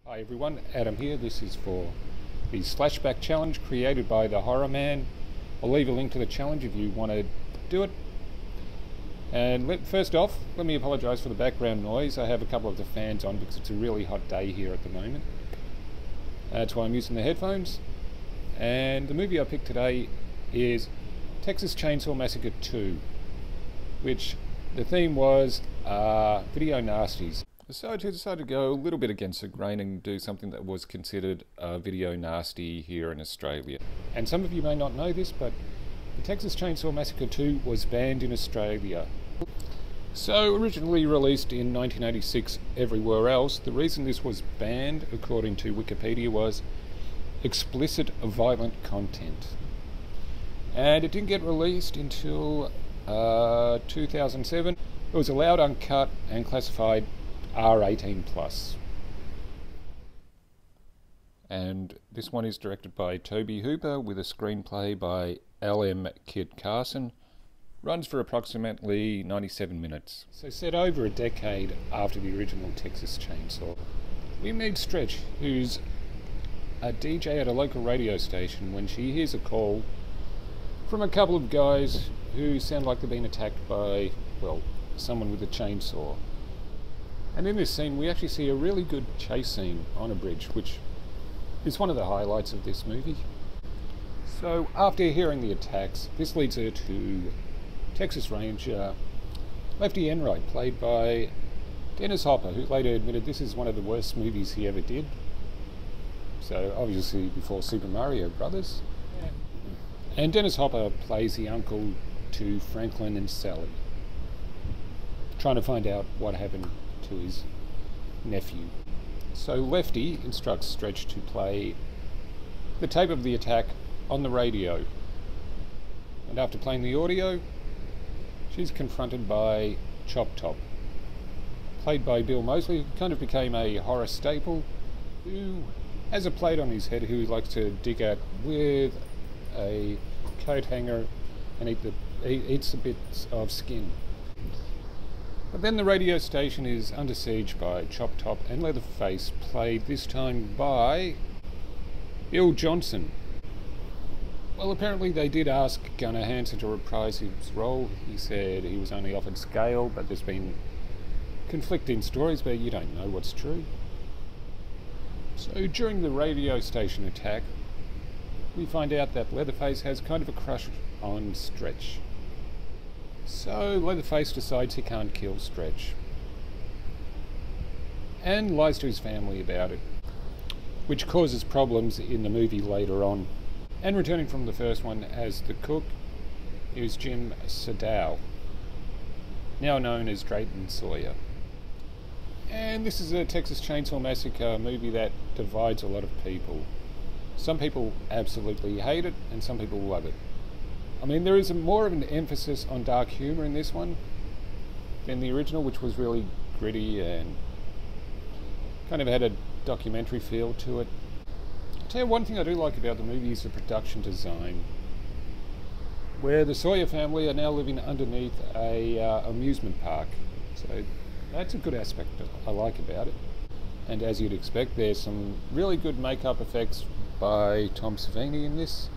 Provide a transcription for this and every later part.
Hi everyone, Adam here. This is for the Slashback challenge created by the Horror Man. I'll leave a link to the challenge if you want to do it. And first off, let me apologise for the background noise. I have a couple of the fans on because it's a really hot day here at the moment. That's why I'm using the headphones. And the movie I picked today is Texas Chainsaw Massacre 2, which the theme was video nasties. So I decided to go a little bit against the grain and do something that was considered video nasty here in Australia. And some of you may not know this, but the Texas Chainsaw Massacre 2 was banned in Australia. So originally released in 1986 everywhere else, the reason this was banned, according to Wikipedia, was explicit violent content. And it didn't get released until 2007. It was allowed uncut and classified R18+. And this one is directed by Toby Hooper with a screenplay by L.M. Kit Carson. Runs for approximately 97 minutes. So set over a decade after the original Texas Chainsaw, we meet Stretch, who's a DJ at a local radio station, when she hears a call from a couple of guys who sound like they've been attacked by, well, someone with a chainsaw. And in this scene we actually see a really good chase scene on a bridge, which is one of the highlights of this movie. So after hearing the attacks, this leads her to Texas Ranger Lefty Enright, played by Dennis Hopper, who later admitted this is one of the worst movies he ever did. So obviously before Super Mario Brothers. Yeah. And Dennis Hopper plays the uncle to Franklin and Sally, trying to find out what happened to his nephew. So Lefty instructs Stretch to play the tape of the attack on the radio. And after playing the audio, she's confronted by Chop Top, played by Bill Moseley, who kind of became a horror staple, who has a plate on his head who he likes to dig at with a coat hanger and eats the bits of skin. But then the radio station is under siege by Chop Top and Leatherface, played this time by Bill Johnson. Well, apparently they did ask Gunnar Hansen to reprise his role. He said he was only offered scale, but there's been conflicting stories where you don't know what's true. So during the radio station attack, we find out that Leatherface has kind of a crush on Stretch. So Leatherface decides he can't kill Stretch, and lies to his family about it, which causes problems in the movie later on. And returning from the first one as the cook is Jim Sadow, now known as Drayton Sawyer. And this is a Texas Chainsaw Massacre movie that divides a lot of people. Some people absolutely hate it and some people love it. I mean, there is more of an emphasis on dark humour in this one than the original, which was really gritty and kind of had a documentary feel to it. I'll tell you one thing I do like about the movie is the production design, where the Sawyer family are now living underneath a amusement park. So that's a good aspect that I like about it. And as you'd expect, there's some really good makeup effects by Tom Savini in this.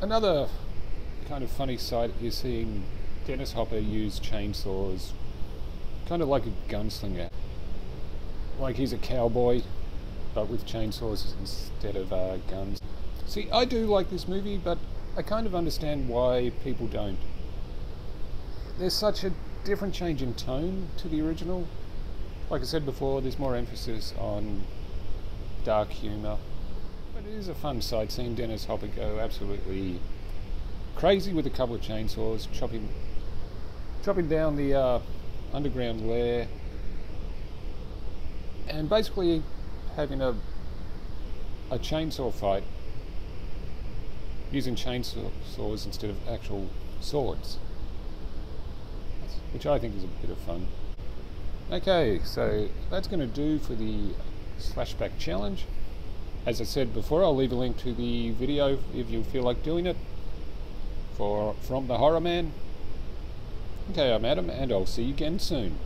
Another kind of funny sight is seeing Dennis Hopper use chainsaws, kind of like a gunslinger. Like he's a cowboy, but with chainsaws instead of guns. See, I do like this movie, but I kind of understand why people don't. There's such a different change in tone to the original. Like I said before, there's more emphasis on dark humour. But it is a fun sight seeing Dennis Hopper go absolutely crazy with a couple of chainsaws, chopping down the underground lair, and basically having a chainsaw fight using chainsaws instead of actual swords, which I think is a bit of fun. Okay, so that's going to do for the Slashback challenge. As I said before, I'll leave a link to the video if you feel like doing it from the Horror Man. Okay, I'm Adam, and I'll see you again soon.